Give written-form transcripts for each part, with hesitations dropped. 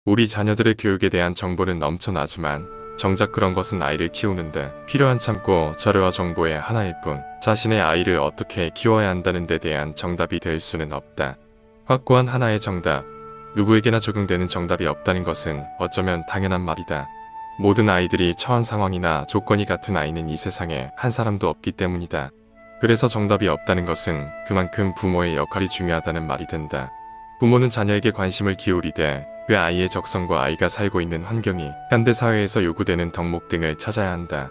우리 자녀들의 교육에 대한 정보는 넘쳐나지만 정작 그런 것은 아이를 키우는데 필요한 참고 자료와 정보의 하나일 뿐 자신의 아이를 어떻게 키워야 한다는 데 대한 정답이 될 수는 없다. 확고한 하나의 정답, 누구에게나 적용되는 정답이 없다는 것은 어쩌면 당연한 말이다. 모든 아이들이 처한 상황이나 조건이 같은 아이는 이 세상에 한 사람도 없기 때문이다. 그래서 정답이 없다는 것은 그만큼 부모의 역할이 중요하다는 말이 된다. 부모는 자녀에게 관심을 기울이되 그 아이의 적성과 아이가 살고 있는 환경이 현대사회에서 요구되는 덕목 등을 찾아야 한다.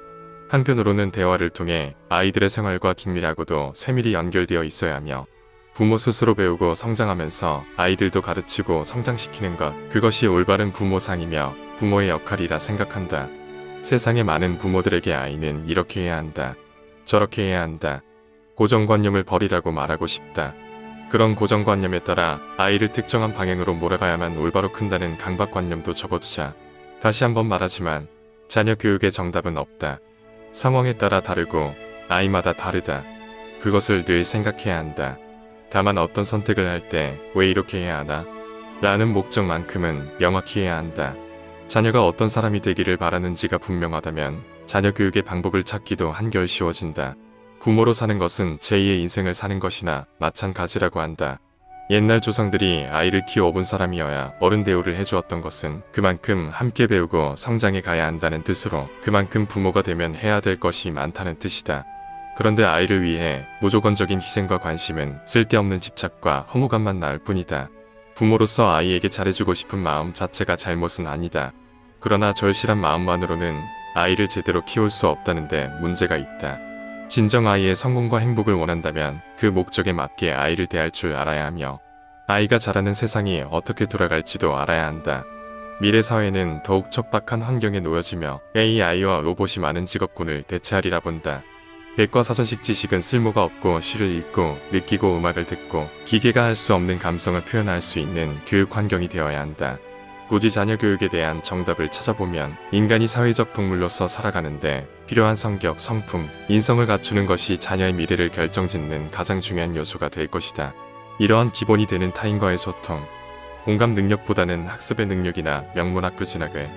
한편으로는 대화를 통해 아이들의 생활과 긴밀하고도 세밀히 연결되어 있어야 하며 부모 스스로 배우고 성장하면서 아이들도 가르치고 성장시키는 것, 그것이 올바른 부모상이며 부모의 역할이라 생각한다. 세상의 많은 부모들에게 아이는 이렇게 해야 한다. 저렇게 해야 한다. 고정관념을 버리라고 말하고 싶다. 그런 고정관념에 따라 아이를 특정한 방향으로 몰아가야만 올바로 큰다는 강박관념도 접어두자. 다시 한번 말하지만 자녀 교육의 정답은 없다. 상황에 따라 다르고 아이마다 다르다. 그것을 늘 생각해야 한다. 다만 어떤 선택을 할 때 왜 이렇게 해야 하나? 라는 목적만큼은 명확히 해야 한다. 자녀가 어떤 사람이 되기를 바라는지가 분명하다면 자녀 교육의 방법을 찾기도 한결 쉬워진다. 부모로 사는 것은 제2의 인생을 사는 것이나 마찬가지라고 한다. 옛날 조상들이 아이를 키워본 사람이어야 어른 대우를 해주었던 것은 그만큼 함께 배우고 성장해 가야 한다는 뜻으로 그만큼 부모가 되면 해야 될 것이 많다는 뜻이다. 그런데 아이를 위해 무조건적인 희생과 관심은 쓸데없는 집착과 허무감만 낳을 뿐이다. 부모로서 아이에게 잘해주고 싶은 마음 자체가 잘못은 아니다. 그러나 절실한 마음만으로는 아이를 제대로 키울 수 없다는데 문제가 있다. 진정 아이의 성공과 행복을 원한다면 그 목적에 맞게 아이를 대할 줄 알아야 하며 아이가 자라는 세상이 어떻게 돌아갈지도 알아야 한다. 미래 사회는 더욱 척박한 환경에 놓여지며 AI와 로봇이 많은 직업군을 대체하리라 본다. 백과사전식 지식은 쓸모가 없고 시를 읽고 느끼고 음악을 듣고 기계가 할 수 없는 감성을 표현할 수 있는 교육 환경이 되어야 한다. 굳이 자녀 교육에 대한 정답을 찾아보면 인간이 사회적 동물로서 살아가는데 필요한 성격, 성품, 인성을 갖추는 것이 자녀의 미래를 결정짓는 가장 중요한 요소가 될 것이다. 이러한 기본이 되는 타인과의 소통, 공감 능력보다는 학습의 능력이나 명문학교 진학을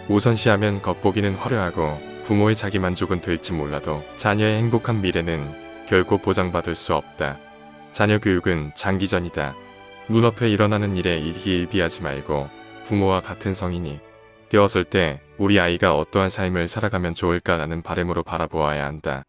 우선시하면 겉보기는 화려하고 부모의 자기만족은 될지 몰라도 자녀의 행복한 미래는 결코 보장받을 수 없다. 자녀 교육은 장기전이다. 눈앞에 일어나는 일에 일희일비하지 말고 부모와 같은 성인이 되었을 때 우리 아이가 어떠한 삶을 살아가면 좋을까라는 바람으로 바라보아야 한다.